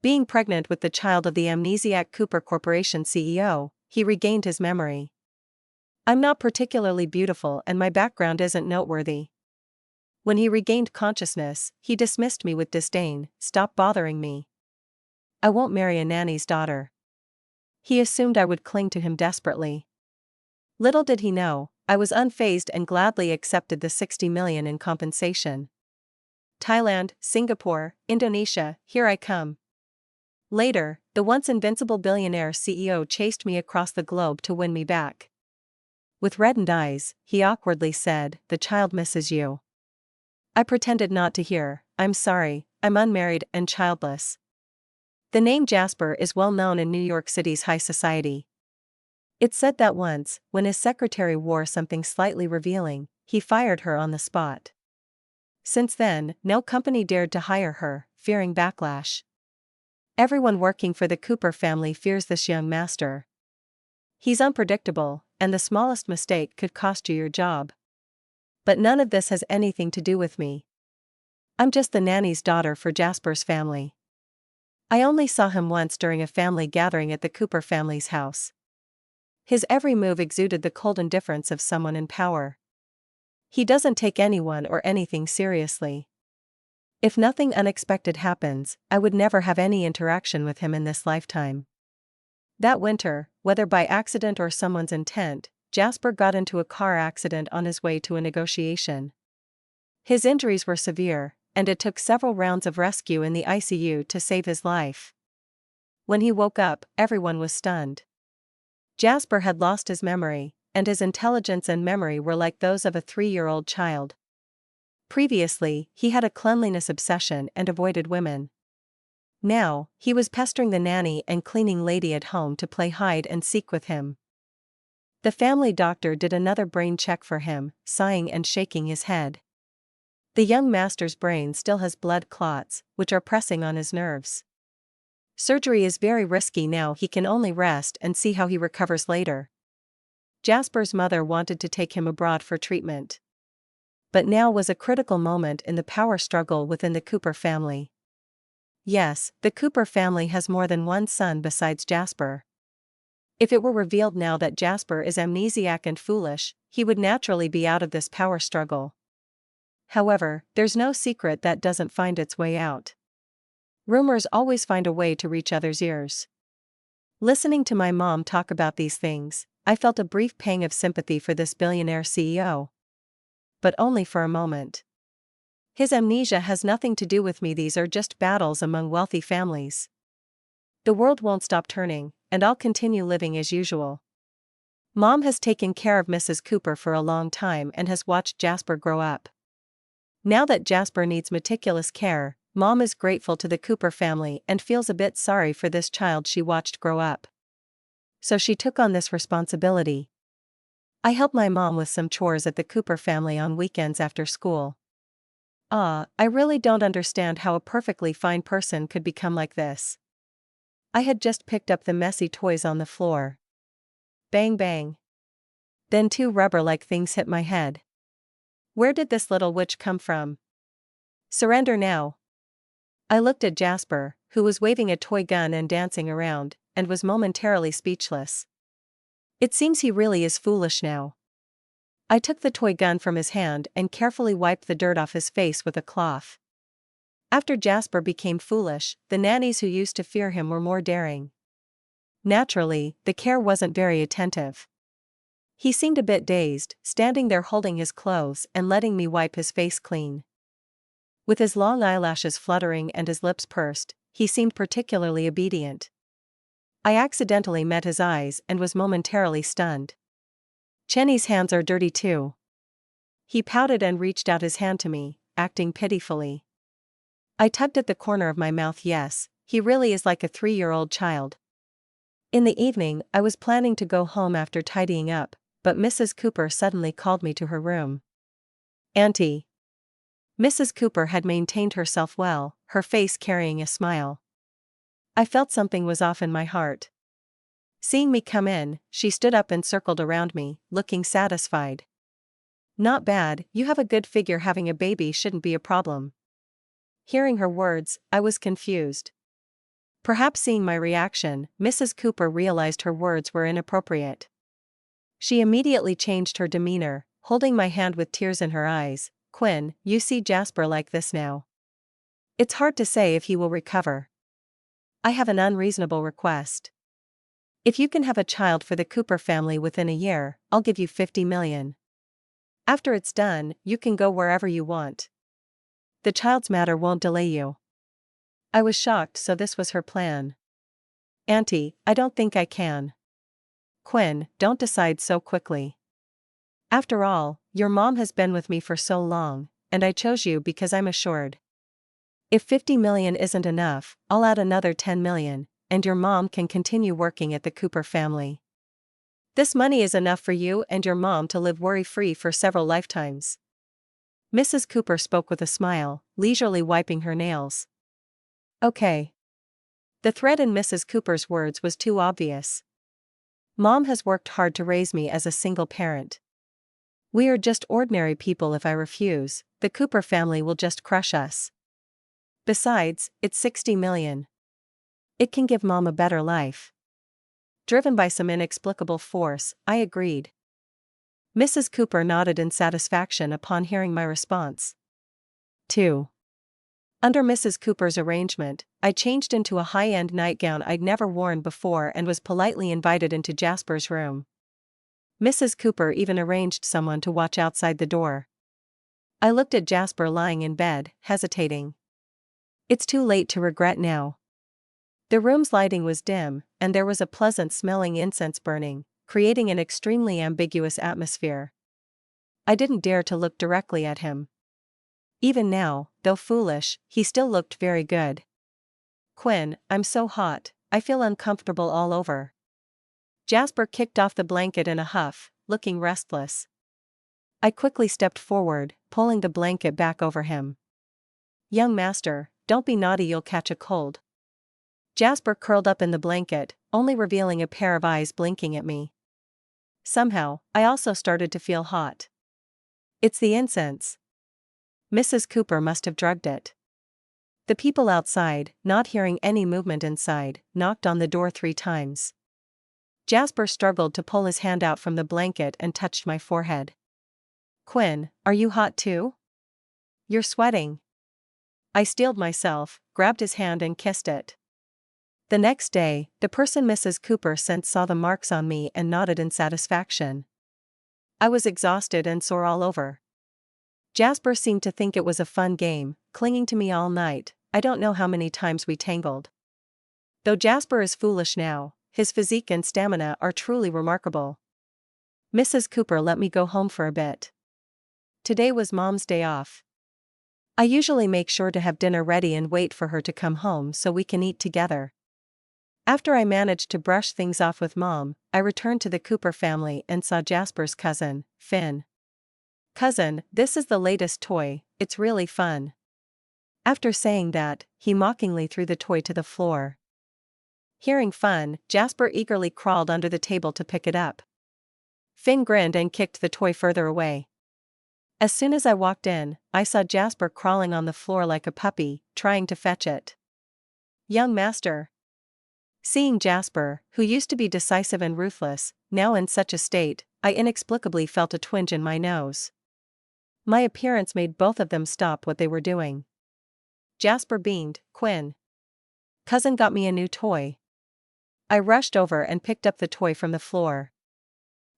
Being pregnant with the child of the amnesiac Cooper Corporation CEO, he regained his memory. I'm not particularly beautiful and my background isn't noteworthy. When he regained consciousness, he dismissed me with disdain. Stop bothering me. I won't marry a nanny's daughter. He assumed I would cling to him desperately. Little did he know, I was unfazed and gladly accepted the $60 million in compensation. Thailand, Singapore, Indonesia, here I come. Later, the once invincible billionaire CEO chased me across the globe to win me back. With reddened eyes, he awkwardly said, "The child misses you." I pretended not to hear. "I'm sorry, I'm unmarried and childless." The name Jasper is well known in New York City's high society. It's said that once, when his secretary wore something slightly revealing, he fired her on the spot. Since then, no company dared to hire her, fearing backlash. Everyone working for the Cooper family fears this young master. He's unpredictable, and the smallest mistake could cost you your job. But none of this has anything to do with me. I'm just the nanny's daughter for Jasper's family. I only saw him once during a family gathering at the Cooper family's house. His every move exuded the cold indifference of someone in power. He doesn't take anyone or anything seriously. If nothing unexpected happens, I would never have any interaction with him in this lifetime. That winter, whether by accident or someone's intent, Jasper got into a car accident on his way to a negotiation. His injuries were severe, and it took several rounds of rescue in the ICU to save his life. When he woke up, everyone was stunned. Jasper had lost his memory, and his intelligence and memory were like those of a 3-year-old child. Previously, he had a cleanliness obsession and avoided women. Now, he was pestering the nanny and cleaning lady at home to play hide and seek with him. The family doctor did another brain check for him, sighing and shaking his head. The young master's brain still has blood clots, which are pressing on his nerves. Surgery is very risky now. He can only rest and see how he recovers later. Jasper's mother wanted to take him abroad for treatment. But now was a critical moment in the power struggle within the Cooper family. Yes, the Cooper family has more than one son besides Jasper. If it were revealed now that Jasper is amnesiac and foolish, he would naturally be out of this power struggle. However, there's no secret that doesn't find its way out. Rumors always find a way to reach others' ears. Listening to my mom talk about these things, I felt a brief pang of sympathy for this billionaire CEO. But only for a moment. His amnesia has nothing to do with me. These are just battles among wealthy families. The world won't stop turning, and I'll continue living as usual. Mom has taken care of Mrs. Cooper for a long time and has watched Jasper grow up. Now that Jasper needs meticulous care, Mom is grateful to the Cooper family and feels a bit sorry for this child she watched grow up. So she took on this responsibility. I help my mom with some chores at the Cooper family on weekends after school. I really don't understand how a perfectly fine person could become like this. I had just picked up the messy toys on the floor. Bang bang. Then 2 rubber-like things hit my head. Where did this little witch come from? Surrender now. I looked at Jasper, who was waving a toy gun and dancing around, and was momentarily speechless. It seems he really is foolish now. I took the toy gun from his hand and carefully wiped the dirt off his face with a cloth. After Jasper became foolish, the nannies who used to fear him were more daring. Naturally, the care wasn't very attentive. He seemed a bit dazed, standing there holding his clothes and letting me wipe his face clean. With his long eyelashes fluttering and his lips pursed, he seemed particularly obedient. I accidentally met his eyes and was momentarily stunned. Chenny's hands are dirty too. He pouted and reached out his hand to me, acting pitifully. I tugged at the corner of my mouth. Yes, he really is like a 3-year-old child. In the evening, I was planning to go home after tidying up, but Mrs. Cooper suddenly called me to her room. "Auntie." Mrs. Cooper had maintained herself well, her face carrying a smile. I felt something was off in my heart. Seeing me come in, she stood up and circled around me, looking satisfied. "Not bad, you have a good figure. Having a baby shouldn't be a problem." Hearing her words, I was confused. Perhaps seeing my reaction, Mrs. Cooper realized her words were inappropriate. She immediately changed her demeanor, holding my hand with tears in her eyes. "Quinn, you see Jasper like this now. It's hard to say if he will recover. I have an unreasonable request. If you can have a child for the Cooper family within a year, I'll give you 50 million. After it's done, you can go wherever you want. The child's matter won't delay you." I was shocked, so this was her plan. "Auntie, I don't think I can." "Quinn, don't decide so quickly. After all, your mom has been with me for so long, and I chose you because I'm assured. If 50 million isn't enough, I'll add another 10 million, and your mom can continue working at the Cooper family. This money is enough for you and your mom to live worry-free for several lifetimes." Mrs. Cooper spoke with a smile, leisurely wiping her nails. "Okay." The threat in Mrs. Cooper's words was too obvious. Mom has worked hard to raise me as a single parent. We are just ordinary people. If I refuse, the Cooper family will just crush us. Besides, it's 60 million. It can give Mom a better life. Driven by some inexplicable force, I agreed. Mrs. Cooper nodded in satisfaction upon hearing my response. 2. Under Mrs. Cooper's arrangement, I changed into a high-end nightgown I'd never worn before and was politely invited into Jasper's room. Mrs. Cooper even arranged someone to watch outside the door. I looked at Jasper lying in bed, hesitating. It's too late to regret now. The room's lighting was dim, and there was a pleasant-smelling incense burning, creating an extremely ambiguous atmosphere. I didn't dare to look directly at him. Even now, though foolish, he still looked very good. "Quinn, I'm so hot, I feel uncomfortable all over." Jasper kicked off the blanket in a huff, looking restless. I quickly stepped forward, pulling the blanket back over him. "Young master, don't be naughty, you'll catch a cold." Jasper curled up in the blanket, only revealing a pair of eyes blinking at me. Somehow, I also started to feel hot. "It's the incense. Mrs. Cooper must have drugged it." The people outside, not hearing any movement inside, knocked on the door 3 times. Jasper struggled to pull his hand out from the blanket and touched my forehead. "Quinn, are you hot too? You're sweating." I steeled myself, grabbed his hand and kissed it. The next day, the person Mrs. Cooper sent saw the marks on me and nodded in satisfaction. I was exhausted and sore all over. Jasper seemed to think it was a fun game, clinging to me all night. I don't know how many times we tangled. Though Jasper is foolish now, his physique and stamina are truly remarkable. Mrs. Cooper let me go home for a bit. Today was Mom's day off. I usually make sure to have dinner ready and wait for her to come home so we can eat together. After I managed to brush things off with Mom, I returned to the Cooper family and saw Jasper's cousin, Finn. "Cousin, this is the latest toy, it's really fun." After saying that, he mockingly threw the toy to the floor. Hearing fun, Jasper eagerly crawled under the table to pick it up. Finn grinned and kicked the toy further away. As soon as I walked in, I saw Jasper crawling on the floor like a puppy, trying to fetch it. "Young master." Seeing Jasper, who used to be decisive and ruthless, now in such a state, I inexplicably felt a twinge in my nose. My appearance made both of them stop what they were doing. Jasper beamed, "Quinn. Cousin got me a new toy." I rushed over and picked up the toy from the floor.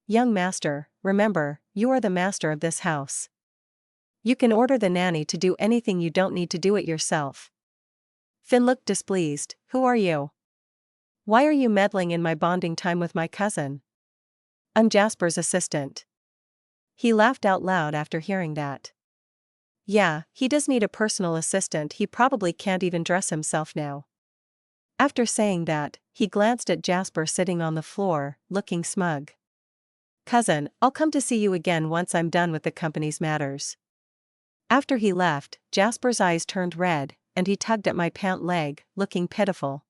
"Young master, remember, you are the master of this house. You can order the nanny to do anything, you don't need to do it yourself." Finn looked displeased. "Who are you? Why are you meddling in my bonding time with my cousin?" "I'm Jasper's assistant." He laughed out loud after hearing that. "Yeah, he does need a personal assistant, he probably can't even dress himself now." After saying that, he glanced at Jasper sitting on the floor, looking smug. "Cousin, I'll come to see you again once I'm done with the company's matters." After he left, Jasper's eyes turned red, and he tugged at my pant leg, looking pitiful.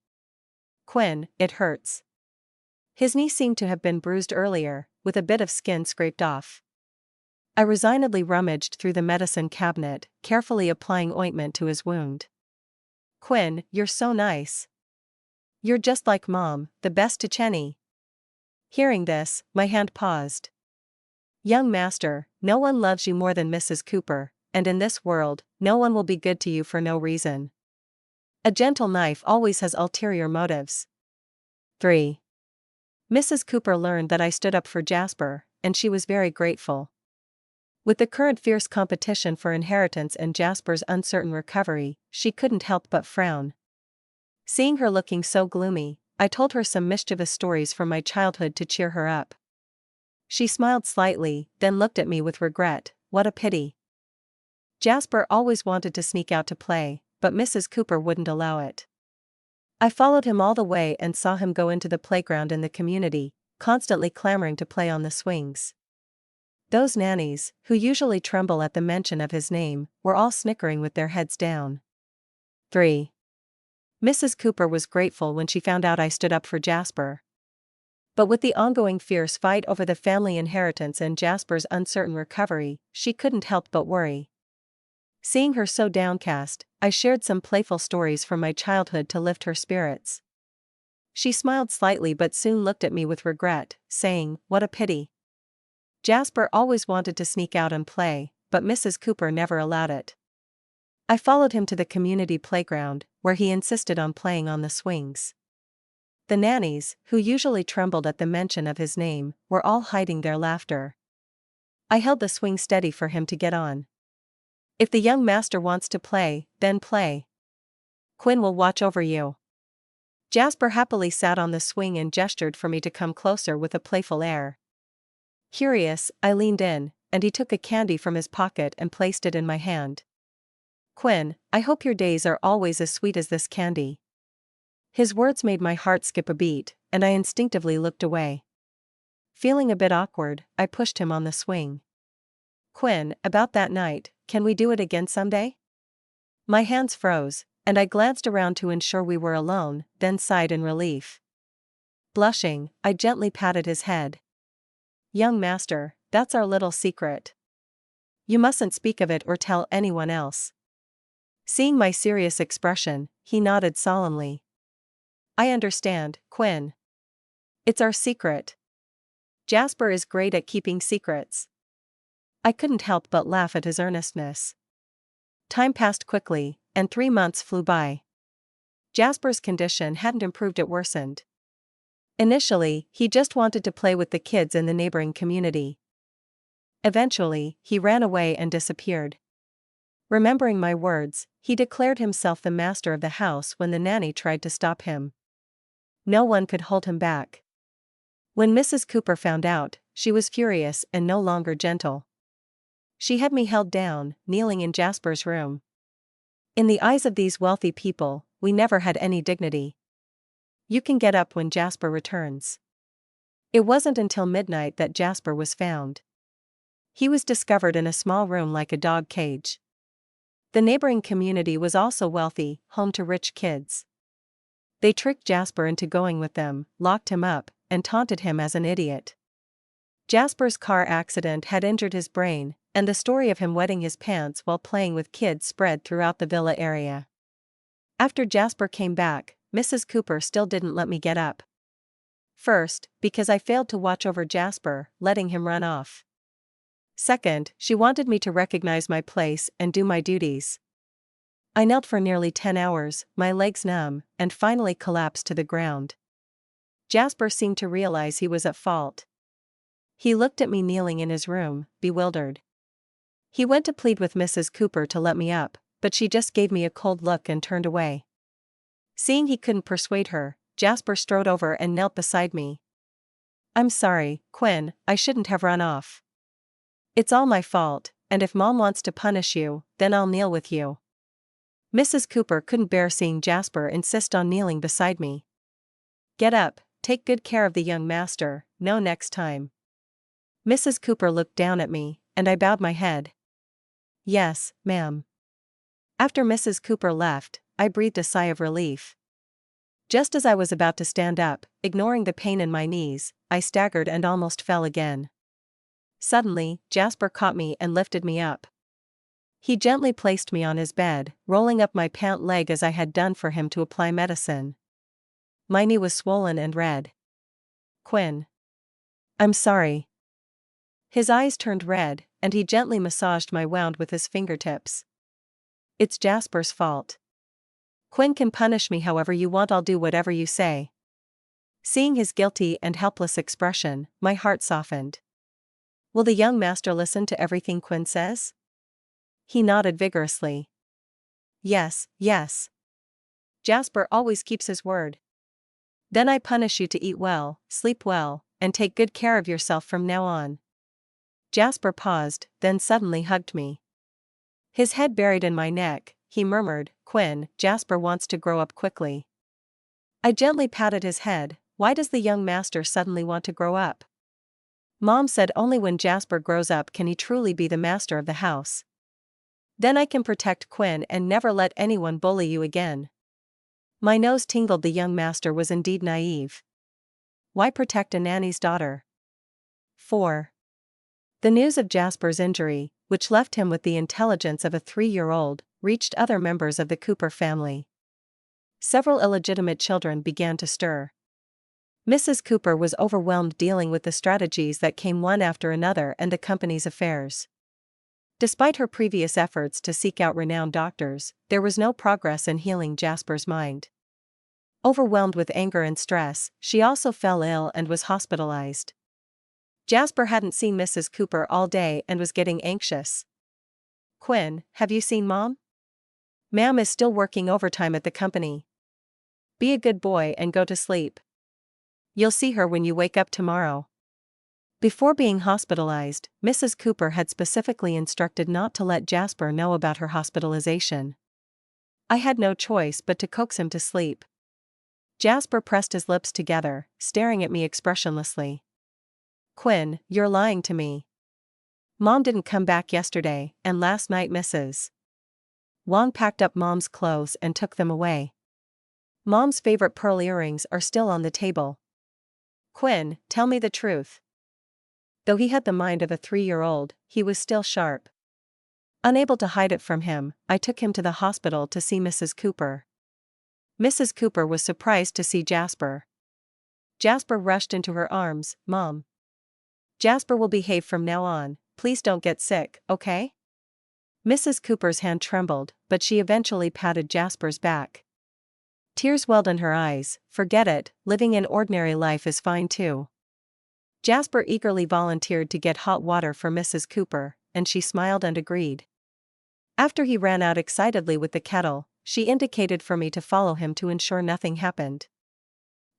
"Quinn, it hurts." His knee seemed to have been bruised earlier, with a bit of skin scraped off. I resignedly rummaged through the medicine cabinet, carefully applying ointment to his wound. "Quinn, you're so nice." You're just like Mom, the best to Chenny." Hearing this, my hand paused. "Young master, no one loves you more than Mrs. Cooper, and in this world, no one will be good to you for no reason. A gentle knife always has ulterior motives." 3. Mrs. Cooper learned that I stood up for Jasper, and she was very grateful. With the current fierce competition for inheritance and Jasper's uncertain recovery, she couldn't help but frown. Seeing her looking so gloomy, I told her some mischievous stories from my childhood to cheer her up. She smiled slightly, then looked at me with regret. "What a pity. Jasper always wanted to sneak out to play, but Mrs. Cooper wouldn't allow it." I followed him all the way and saw him go into the playground in the community, constantly clamoring to play on the swings. Those nannies, who usually tremble at the mention of his name, were all snickering with their heads down. 3. Mrs. Cooper was grateful when she found out I stood up for Jasper. But with the ongoing fierce fight over the family inheritance and Jasper's uncertain recovery, she couldn't help but worry. Seeing her so downcast, I shared some playful stories from my childhood to lift her spirits. She smiled slightly but soon looked at me with regret, saying, "What a pity. Jasper always wanted to sneak out and play, but Mrs. Cooper never allowed it." I followed him to the community playground, where he insisted on playing on the swings. The nannies, who usually trembled at the mention of his name, were all hiding their laughter. I held the swing steady for him to get on. "If the young master wants to play, then play. Quinn will watch over you." Jasper happily sat on the swing and gestured for me to come closer with a playful air. Curious, I leaned in, and he took a candy from his pocket and placed it in my hand. "Quinn, I hope your days are always as sweet as this candy." His words made my heart skip a beat, and I instinctively looked away. Feeling a bit awkward, I pushed him on the swing. "Quinn, about that night, can we do it again someday?" My hands froze, and I glanced around to ensure we were alone, then sighed in relief. Blushing, I gently patted his head. "Young master, that's our little secret. You mustn't speak of it or tell anyone else." Seeing my serious expression, he nodded solemnly. "I understand, Quinn. It's our secret. Jasper is great at keeping secrets." I couldn't help but laugh at his earnestness. Time passed quickly, and 3 months flew by. Jasper's condition hadn't improved, it worsened. Initially, he just wanted to play with the kids in the neighboring community. Eventually, he ran away and disappeared. Remembering my words, he declared himself the master of the house when the nanny tried to stop him. No one could hold him back. When Mrs. Cooper found out, she was furious and no longer gentle. She had me held down, kneeling in Jasper's room. In the eyes of these wealthy people, we never had any dignity. "You can get up when Jasper returns." It wasn't until midnight that Jasper was found. He was discovered in a small room like a dog cage. The neighboring community was also wealthy, home to rich kids. They tricked Jasper into going with them, locked him up, and taunted him as an idiot. Jasper's car accident had injured his brain, and the story of him wetting his pants while playing with kids spread throughout the villa area. After Jasper came back, Mrs. Cooper still didn't let me get up. First, because I failed to watch over Jasper, letting him run off. Second, she wanted me to recognize my place and do my duties. I knelt for nearly 10 hours, my legs numb, and finally collapsed to the ground. Jasper seemed to realize he was at fault. He looked at me kneeling in his room, bewildered. He went to plead with Mrs. Cooper to let me up, but she just gave me a cold look and turned away. Seeing he couldn't persuade her, Jasper strode over and knelt beside me. "I'm sorry, Quinn, I shouldn't have run off. It's all my fault, and if Mom wants to punish you, then I'll kneel with you." Mrs. Cooper couldn't bear seeing Jasper insist on kneeling beside me. "Get up, take good care of the young master, no next time." Mrs. Cooper looked down at me, and I bowed my head. "Yes, ma'am." After Mrs. Cooper left, I breathed a sigh of relief. Just as I was about to stand up, ignoring the pain in my knees, I staggered and almost fell again. Suddenly, Jasper caught me and lifted me up. He gently placed me on his bed, rolling up my pant leg as I had done for him to apply medicine. My knee was swollen and red. Quinn. I'm sorry. His eyes turned red, and he gently massaged my wound with his fingertips. It's Jasper's fault. Quinn can punish me however you want, I'll do whatever you say. Seeing his guilty and helpless expression, my heart softened. Will the young master listen to everything Quinn says? He nodded vigorously. Yes, yes. Jasper always keeps his word. Then I punish you to eat well, sleep well, and take good care of yourself from now on. Jasper paused, then suddenly hugged me. His head buried in my neck, he murmured, Quinn, Jasper wants to grow up quickly. I gently patted his head. Why does the young master suddenly want to grow up? Mom said only when Jasper grows up can he truly be the master of the house. Then I can protect Quinn and never let anyone bully you again. My nose tingled. The young master was indeed naive. Why protect a nanny's daughter? 4. The news of Jasper's injury, which left him with the intelligence of a 3-year-old, reached other members of the Cooper family. Several illegitimate children began to stir. Mrs. Cooper was overwhelmed dealing with the strategies that came one after another and the company's affairs. Despite her previous efforts to seek out renowned doctors, there was no progress in healing Jasper's mind. Overwhelmed with anger and stress, she also fell ill and was hospitalized. Jasper hadn't seen Mrs. Cooper all day and was getting anxious. Quinn, have you seen Mom? Ma'am is still working overtime at the company. Be a good boy and go to sleep. You'll see her when you wake up tomorrow. Before being hospitalized, Mrs. Cooper had specifically instructed not to let Jasper know about her hospitalization. I had no choice but to coax him to sleep. Jasper pressed his lips together, staring at me expressionlessly. Quinn, you're lying to me. Mom didn't come back yesterday, and last night Mrs. Wong packed up Mom's clothes and took them away. Mom's favorite pearl earrings are still on the table. Quinn, tell me the truth. Though he had the mind of a 3-year-old, he was still sharp. Unable to hide it from him, I took him to the hospital to see Mrs. Cooper. Mrs. Cooper was surprised to see Jasper. Jasper rushed into her arms. Mom. Jasper will behave from now on, please don't get sick, okay? Mrs. Cooper's hand trembled, but she eventually patted Jasper's back. Tears welled in her eyes. Forget it, living an ordinary life is fine too. Jasper eagerly volunteered to get hot water for Mrs. Cooper, and she smiled and agreed. After he ran out excitedly with the kettle, she indicated for me to follow him to ensure nothing happened.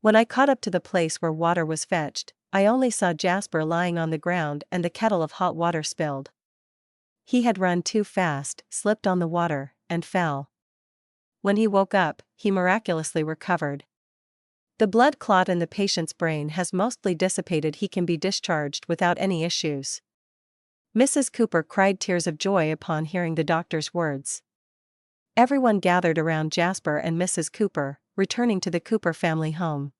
When I caught up to the place where water was fetched, I only saw Jasper lying on the ground and the kettle of hot water spilled. He had run too fast, slipped on the water, and fell. When he woke up, he miraculously recovered. The blood clot in the patient's brain has mostly dissipated. He can be discharged without any issues. Mrs. Cooper cried tears of joy upon hearing the doctor's words. Everyone gathered around Jasper and Mrs. Cooper, returning to the Cooper family home.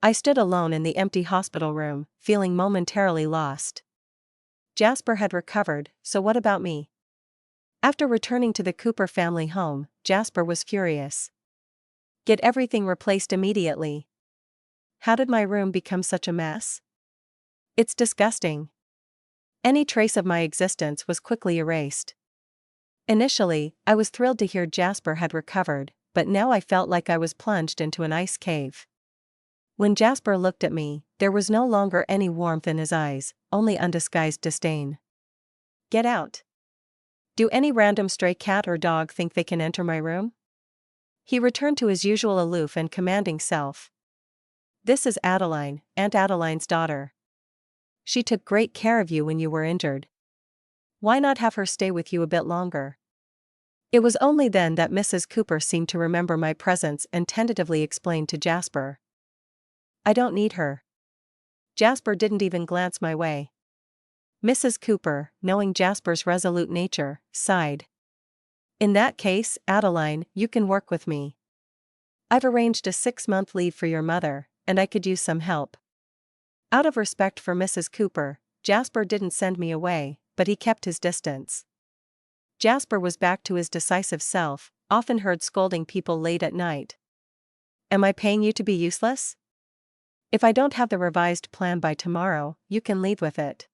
I stood alone in the empty hospital room, feeling momentarily lost. Jasper had recovered, so what about me? After returning to the Cooper family home, Jasper was furious. Get everything replaced immediately. How did my room become such a mess? It's disgusting. Any trace of my existence was quickly erased. Initially, I was thrilled to hear Jasper had recovered, but now I felt like I was plunged into an ice cave. When Jasper looked at me, there was no longer any warmth in his eyes, only undisguised disdain. Get out. Do any random stray cat or dog think they can enter my room? He returned to his usual aloof and commanding self. This is Adeline, Aunt Adeline's daughter. She took great care of you when you were injured. Why not have her stay with you a bit longer? It was only then that Mrs. Cooper seemed to remember my presence and tentatively explained to Jasper. I don't need her. Jasper didn't even glance my way. Mrs. Cooper, knowing Jasper's resolute nature, sighed. In that case, Adeline, you can work with me. I've arranged a 6-month leave for your mother, and I could use some help. Out of respect for Mrs. Cooper, Jasper didn't send me away, but he kept his distance. Jasper was back to his decisive self, often heard scolding people late at night. Am I paying you to be useless? If I don't have the revised plan by tomorrow, you can leave with it.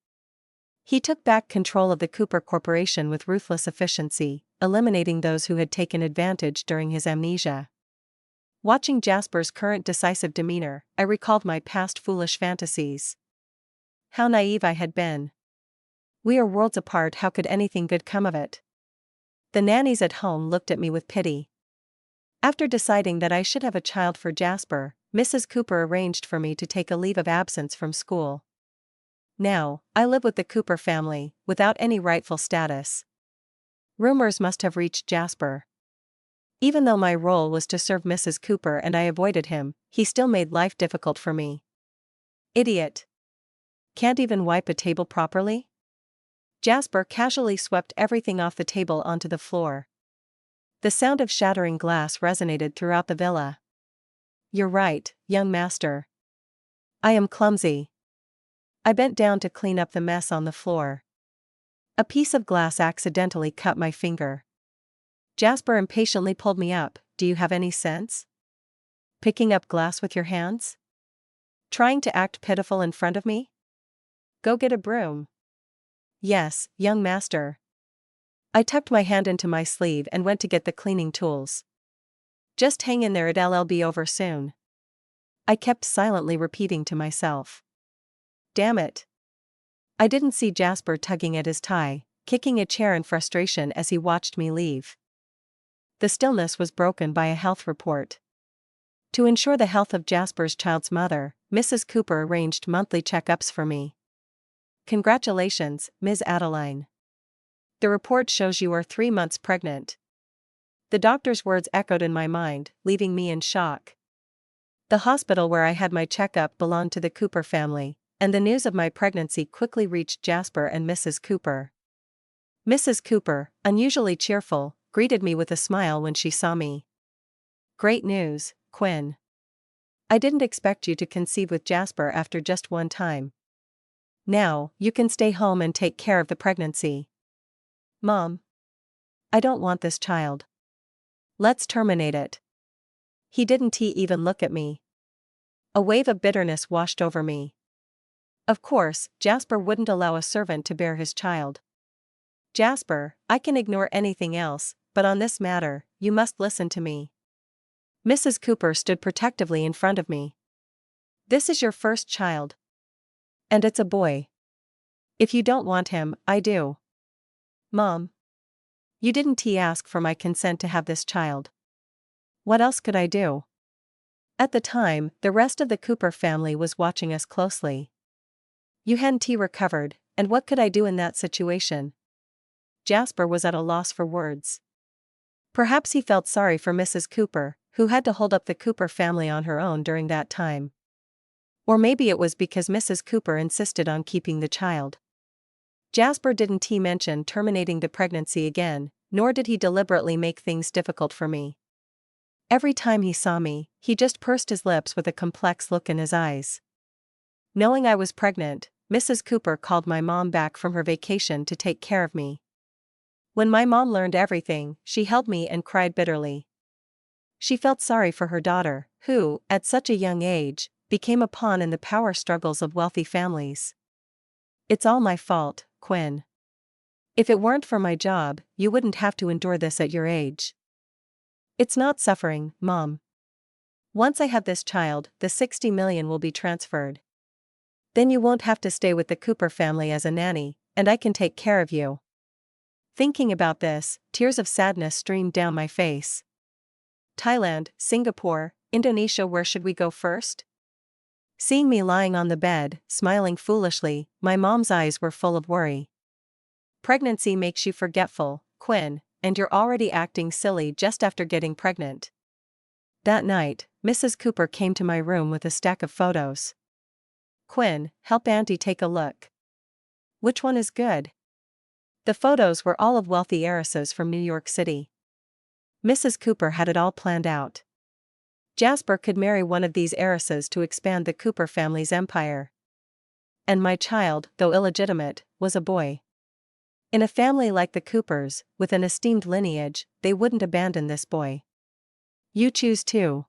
He took back control of the Cooper Corporation with ruthless efficiency, eliminating those who had taken advantage during his amnesia. Watching Jasper's current decisive demeanor, I recalled my past foolish fantasies. How naive I had been. We are worlds apart, how could anything good come of it? The nannies at home looked at me with pity. After deciding that I should have a child for Jasper, Mrs. Cooper arranged for me to take a leave of absence from school. Now, I live with the Cooper family, without any rightful status. Rumors must have reached Jasper. Even though my role was to serve Mrs. Cooper and I avoided him, he still made life difficult for me. Idiot. Can't even wipe a table properly? Jasper casually swept everything off the table onto the floor. The sound of shattering glass resonated throughout the villa. You're right, young master. I am clumsy. I bent down to clean up the mess on the floor. A piece of glass accidentally cut my finger. Jasper impatiently pulled me up. Do you have any sense? Picking up glass with your hands? Trying to act pitiful in front of me? Go get a broom. Yes, young master. I tucked my hand into my sleeve and went to get the cleaning tools. Just hang in there, it'll be over soon. I kept silently repeating to myself. Damn it. I didn't see Jasper tugging at his tie, kicking a chair in frustration as he watched me leave. The stillness was broken by a health report. To ensure the health of Jasper's child's mother, Mrs. Cooper arranged monthly checkups for me. Congratulations, Ms. Adeline. The report shows you are 3 months pregnant. The doctor's words echoed in my mind, leaving me in shock. The hospital where I had my checkup belonged to the Cooper family, and the news of my pregnancy quickly reached Jasper and Mrs. Cooper. Mrs. Cooper, unusually cheerful, greeted me with a smile when she saw me. Great news, Quinn. I didn't expect you to conceive with Jasper after just one time. Now, you can stay home and take care of the pregnancy. Mom. I don't want this child. Let's terminate it. He didn't even look at me. A wave of bitterness washed over me. Of course, Jasper wouldn't allow a servant to bear his child. Jasper, I can ignore anything else, but on this matter, you must listen to me. Mrs. Cooper stood protectively in front of me. This is your first child. And it's a boy. If you don't want him, I do. Mom. You didn't ask for my consent to have this child. What else could I do? At the time, the rest of the Cooper family was watching us closely. You hadn't recovered, and what could I do in that situation? Jasper was at a loss for words. Perhaps he felt sorry for Mrs. Cooper, who had to hold up the Cooper family on her own during that time. Or maybe it was because Mrs. Cooper insisted on keeping the child. Jasper didn't mention terminating the pregnancy again, nor did he deliberately make things difficult for me. Every time he saw me, he just pursed his lips with a complex look in his eyes. Knowing I was pregnant, Mrs. Cooper called my mom back from her vacation to take care of me. When my mom learned everything, she held me and cried bitterly. She felt sorry for her daughter, who, at such a young age, became a pawn in the power struggles of wealthy families. It's all my fault, Quinn. If it weren't for my job, you wouldn't have to endure this at your age. It's not suffering, Mom. Once I have this child, the $60 million will be transferred. Then you won't have to stay with the Cooper family as a nanny, and I can take care of you. Thinking about this, tears of sadness streamed down my face. Thailand, Singapore, Indonesia, where should we go first? Seeing me lying on the bed, smiling foolishly, my mom's eyes were full of worry. Pregnancy makes you forgetful, Quinn, and you're already acting silly just after getting pregnant. That night, Mrs. Cooper came to my room with a stack of photos. Quinn, help Auntie take a look. Which one is good? The photos were all of wealthy heiresses from New York City. Mrs. Cooper had it all planned out. Jasper could marry one of these heiresses to expand the Cooper family's empire. And my child, though illegitimate, was a boy. In a family like the Coopers, with an esteemed lineage, they wouldn't abandon this boy. You choose too.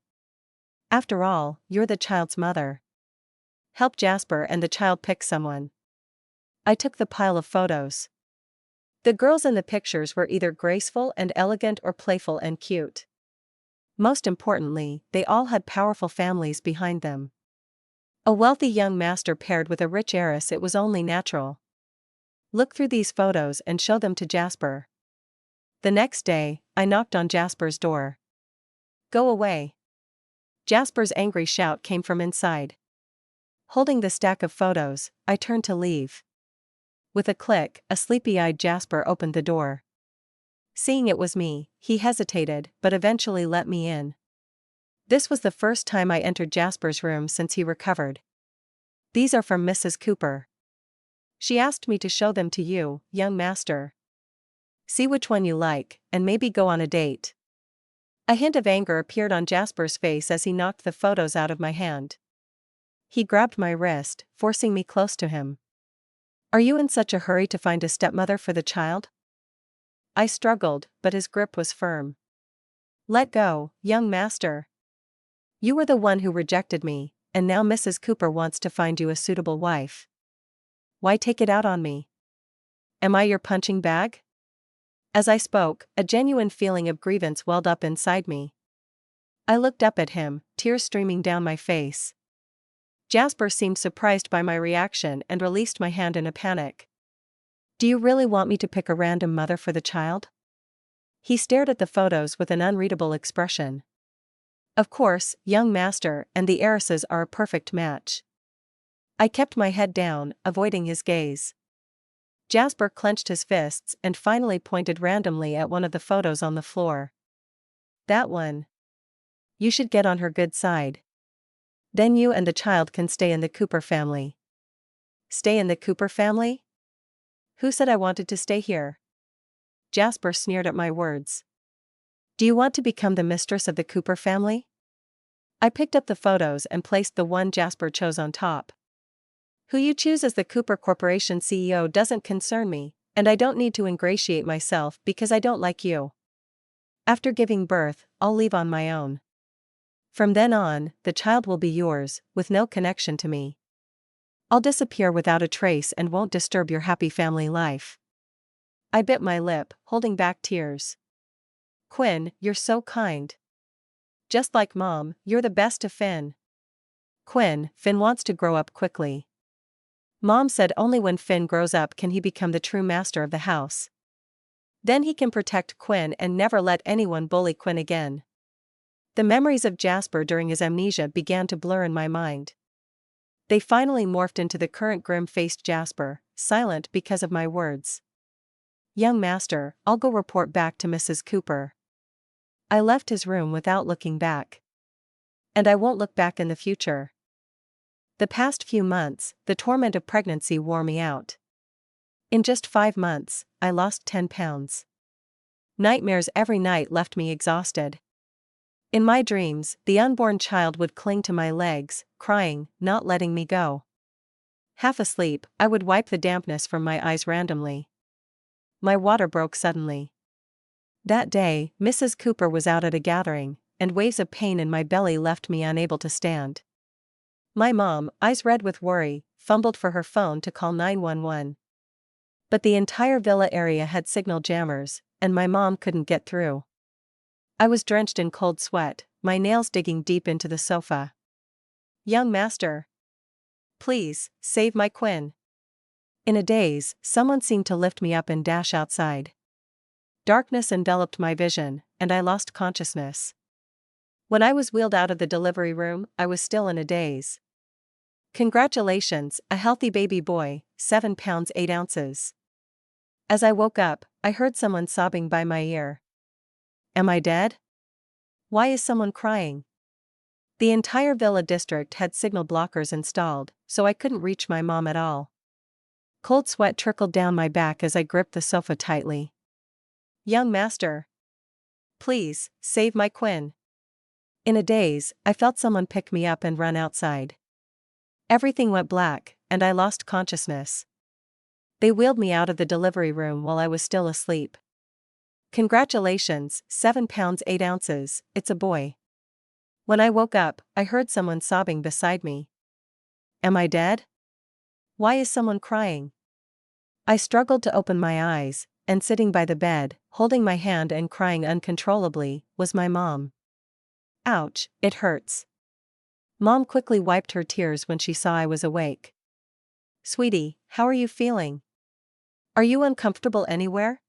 After all, you're the child's mother. Help Jasper and the child pick someone. I took the pile of photos. The girls in the pictures were either graceful and elegant or playful and cute. Most importantly, they all had powerful families behind them. A wealthy young master paired with a rich heiress, it was only natural. Look through these photos and show them to Jasper. The next day, I knocked on Jasper's door. Go away. Jasper's angry shout came from inside. Holding the stack of photos, I turned to leave. With a click, a sleepy-eyed Jasper opened the door. Seeing it was me, he hesitated but eventually let me in. This was the first time I entered Jasper's room since he recovered. These are from Mrs. Cooper. She asked me to show them to you, young master. See which one you like, and maybe go on a date. A hint of anger appeared on Jasper's face as he knocked the photos out of my hand. He grabbed my wrist, forcing me close to him. Are you in such a hurry to find a stepmother for the child? I struggled, but his grip was firm. Let go, young master. You were the one who rejected me, and now Mrs. Cooper wants to find you a suitable wife. Why take it out on me? Am I your punching bag? As I spoke, a genuine feeling of grievance welled up inside me. I looked up at him, tears streaming down my face. Jasper seemed surprised by my reaction and released my hand in a panic. Do you really want me to pick a random mother for the child? He stared at the photos with an unreadable expression. Of course, young master and the heiresses are a perfect match. I kept my head down, avoiding his gaze. Jasper clenched his fists and finally pointed randomly at one of the photos on the floor. That one. You should get on her good side. Then you and the child can stay in the Cooper family. Stay in the Cooper family? Who said I wanted to stay here? Jasper sneered at my words. Do you want to become the mistress of the Cooper family? I picked up the photos and placed the one Jasper chose on top. Who you choose as the Cooper Corporation CEO doesn't concern me, and I don't need to ingratiate myself because I don't like you. After giving birth, I'll leave on my own. From then on, the child will be yours, with no connection to me. I'll disappear without a trace and won't disturb your happy family life. I bit my lip, holding back tears. Quinn, you're so kind. Just like Mom, you're the best to Finn. Quinn, Finn wants to grow up quickly. Mom said only when Finn grows up can he become the true master of the house. Then he can protect Quinn and never let anyone bully Quinn again. The memories of Jasper during his amnesia began to blur in my mind. They finally morphed into the current grim-faced Jasper, silent because of my words. Young master, I'll go report back to Mrs. Cooper. I left his room without looking back. And I won't look back in the future. The past few months, the torment of pregnancy wore me out. In just 5 months, I lost 10 pounds. Nightmares every night left me exhausted. In my dreams, the unborn child would cling to my legs, crying, not letting me go. Half asleep, I would wipe the dampness from my eyes randomly. My water broke suddenly. That day, Mrs. Cooper was out at a gathering, and waves of pain in my belly left me unable to stand. My mom, eyes red with worry, fumbled for her phone to call 911. But the entire villa area had signal jammers, and my mom couldn't get through. I was drenched in cold sweat, my nails digging deep into the sofa. Young master. Please, save my Quinn. In a daze, someone seemed to lift me up and dash outside. Darkness enveloped my vision, and I lost consciousness. When I was wheeled out of the delivery room, I was still in a daze. Congratulations, a healthy baby boy, 7 pounds 8 ounces. As I woke up, I heard someone sobbing by my ear. Am I dead? Why is someone crying? The entire villa district had signal blockers installed, so I couldn't reach my mom at all. Cold sweat trickled down my back as I gripped the sofa tightly. Young master. Please, save my Quinn. In a daze, I felt someone pick me up and run outside. Everything went black, and I lost consciousness. They wheeled me out of the delivery room while I was still asleep. Congratulations, 7 pounds 8 ounces, it's a boy. When I woke up, I heard someone sobbing beside me. Am I dead? Why is someone crying? I struggled to open my eyes, and sitting by the bed, holding my hand and crying uncontrollably, was my mom. Ouch, it hurts. Mom quickly wiped her tears when she saw I was awake. Sweetie, how are you feeling? Are you uncomfortable anywhere?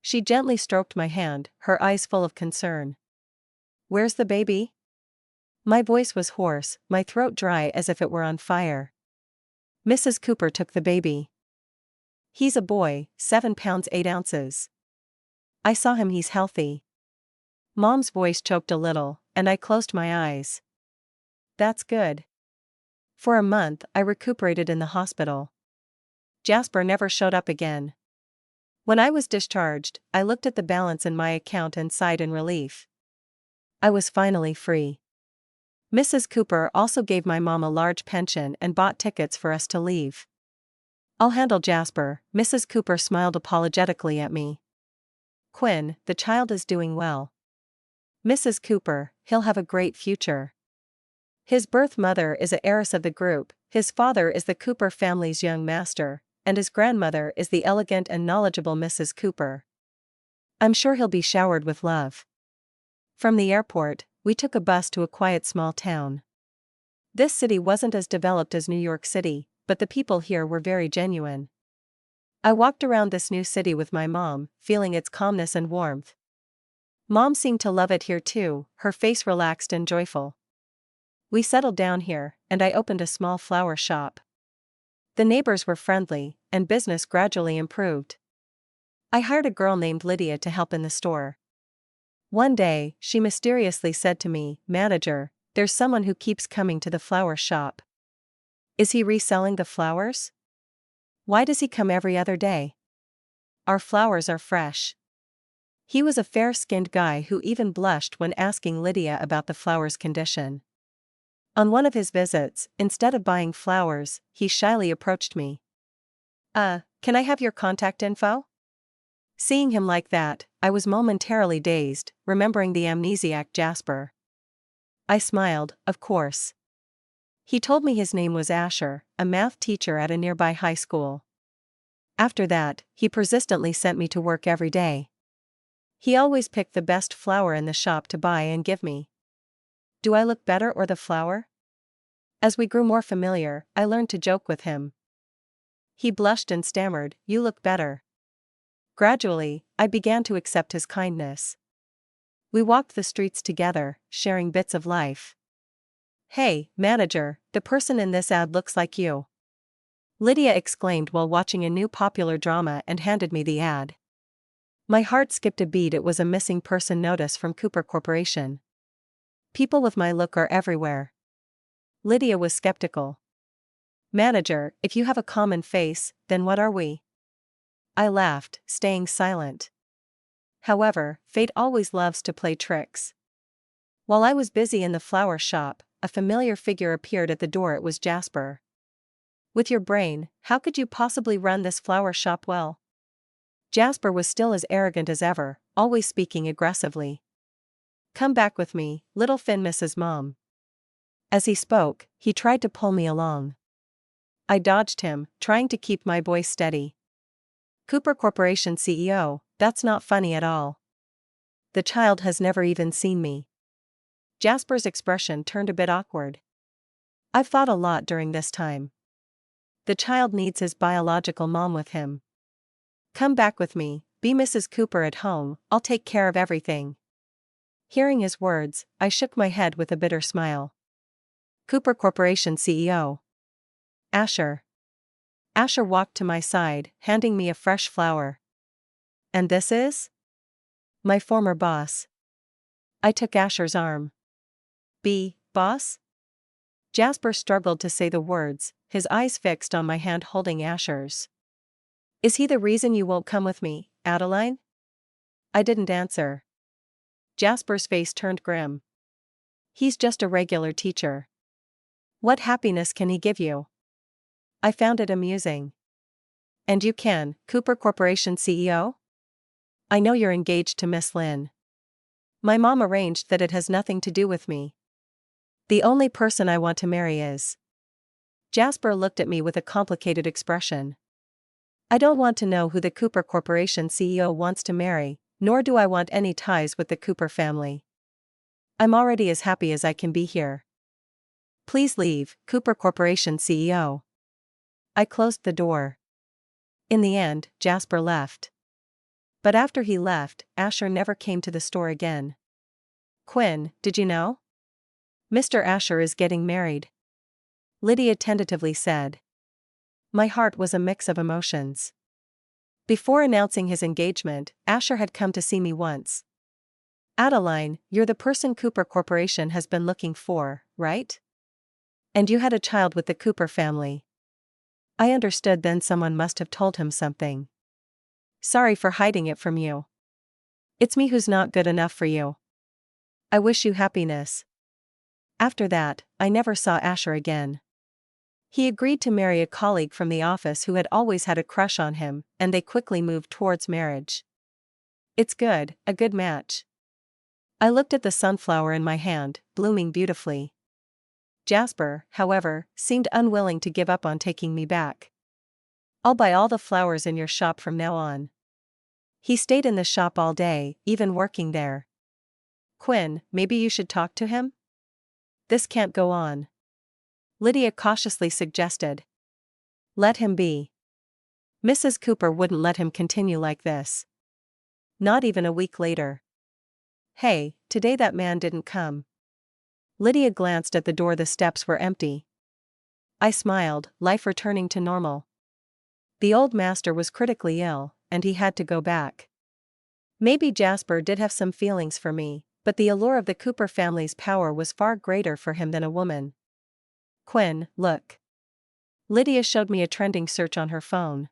She gently stroked my hand, her eyes full of concern. Where's the baby? My voice was hoarse, my throat dry as if it were on fire. Mrs. Cooper took the baby. He's a boy, 7 pounds 8 ounces. I saw him, he's healthy. Mom's voice choked a little, and I closed my eyes. That's good. For a month, I recuperated in the hospital. Jasper never showed up again. When I was discharged, I looked at the balance in my account and sighed in relief. I was finally free. Mrs. Cooper also gave my mom a large pension and bought tickets for us to leave. I'll handle Jasper, Mrs. Cooper smiled apologetically at me. Quinn, the child is doing well. Mrs. Cooper, he'll have a great future. His birth mother is an heiress of the group, his father is the Cooper family's young master, and his grandmother is the elegant and knowledgeable Mrs. Cooper. I'm sure he'll be showered with love. From the airport, we took a bus to a quiet small town. This city wasn't as developed as New York City, but the people here were very genuine. I walked around this new city with my mom, feeling its calmness and warmth. Mom seemed to love it here too, her face relaxed and joyful. We settled down here, and I opened a small flower shop. The neighbors were friendly, and business gradually improved. I hired a girl named Lydia to help in the store. One day, she mysteriously said to me, "Manager, there's someone who keeps coming to the flower shop. Is he reselling the flowers? Why does he come every other day? Our flowers are fresh." He was a fair-skinned guy who even blushed when asking Lydia about the flowers' condition. On one of his visits, instead of buying flowers, he shyly approached me. Can I have your contact info?" Seeing him like that, I was momentarily dazed, remembering the amnesiac Jasper. I smiled, of course. He told me his name was Asher, a math teacher at a nearby high school. After that, he persistently sent me to work every day. He always picked the best flower in the shop to buy and give me. Do I look better or the flower? As we grew more familiar, I learned to joke with him. He blushed and stammered, "You look better." Gradually, I began to accept his kindness. We walked the streets together, sharing bits of life. "Hey, manager, the person in this ad looks like you," Lydia exclaimed while watching a new popular drama and handed me the ad. My heart skipped a beat. It was a missing person notice from Cooper Corporation. People with my look are everywhere. Lydia was skeptical. "Manager, if you have a common face, then what are we?" I laughed, staying silent. However, fate always loves to play tricks. While I was busy in the flower shop, a familiar figure appeared at the door. It was Jasper. "With your brain, how could you possibly run this flower shop well?" Jasper was still as arrogant as ever, always speaking aggressively. "Come back with me, little Finn, Mrs. Mom." As he spoke, he tried to pull me along. I dodged him, trying to keep my voice steady. "Cooper Corporation CEO, that's not funny at all. The child has never even seen me." Jasper's expression turned a bit awkward. I've thought a lot during this time. The child needs his biological mom with him. Come back with me, be Mrs. Cooper at home, I'll take care of everything. Hearing his words, I shook my head with a bitter smile. Cooper Corporation CEO. Asher. Asher walked to my side, handing me a fresh flower. "And this is?" "My former boss." I took Asher's arm. "Boss?" Jasper struggled to say the words, his eyes fixed on my hand holding Asher's. "Is he the reason you won't come with me, Adeline?" I didn't answer. Jasper's face turned grim. "He's just a regular teacher. What happiness can he give you?" I found it amusing. "And you can, Cooper Corporation CEO? I know you're engaged to Miss Lynn. My mom arranged that. It has nothing to do with me." The only person I want to marry is. Jasper looked at me with a complicated expression. I don't want to know who the Cooper Corporation CEO wants to marry, nor do I want any ties with the Cooper family. I'm already as happy as I can be here. Please leave, Cooper Corporation CEO. I closed the door. In the end, Jasper left. But after he left, Asher never came to the store again. Quinn, did you know? Mr. Asher is getting married. Lydia tentatively said. My heart was a mix of emotions. Before announcing his engagement, Asher had come to see me once. Adeline, you're the person Cooper Corporation has been looking for, right? And you had a child with the Cooper family. I understood then someone must have told him something. Sorry for hiding it from you. It's me who's not good enough for you. I wish you happiness. After that, I never saw Asher again. He agreed to marry a colleague from the office who had always had a crush on him, and they quickly moved towards marriage. It's good, a good match. I looked at the sunflower in my hand, blooming beautifully. Jasper, however, seemed unwilling to give up on taking me back. I'll buy all the flowers in your shop from now on. He stayed in the shop all day, even working there. Quinn, maybe you should talk to him? This can't go on. Lydia cautiously suggested. Let him be. Mrs. Cooper wouldn't let him continue like this. Not even a week later. Hey, today that man didn't come. Lydia glanced at the door. The steps were empty. I smiled, life returning to normal. The old master was critically ill, and he had to go back. Maybe Jasper did have some feelings for me, but the allure of the Cooper family's power was far greater for him than a woman. Quinn, look. Lydia showed me a trending search on her phone.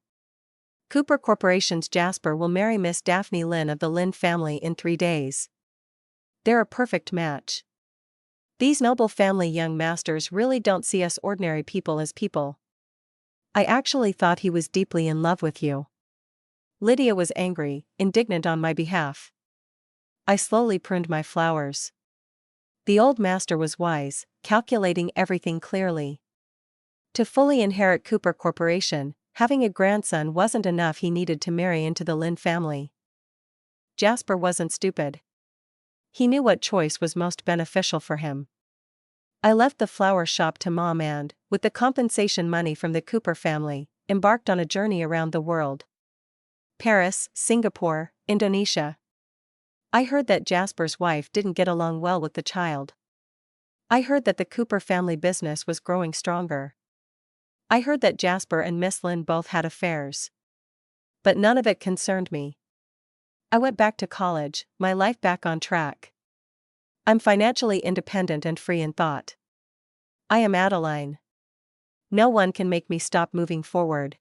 Cooper Corporation's Jasper will marry Miss Daphne Lynn of the Lynn family in 3 days. They're a perfect match. These noble family young masters really don't see us ordinary people as people. I actually thought he was deeply in love with you. Lydia was angry, indignant on my behalf. I slowly pruned my flowers. The old master was wise, calculating everything clearly. To fully inherit Cooper Corporation, having a grandson wasn't enough. He needed to marry into the Lynn family. Jasper wasn't stupid. He knew what choice was most beneficial for him. I left the flower shop to Mom and, with the compensation money from the Cooper family, embarked on a journey around the world. Paris, Singapore, Indonesia. I heard that Jasper's wife didn't get along well with the child. I heard that the Cooper family business was growing stronger. I heard that Jasper and Miss Lynn both had affairs. But none of it concerned me. I went back to college, my life back on track. I'm financially independent and free in thought. I am Adeline. No one can make me stop moving forward.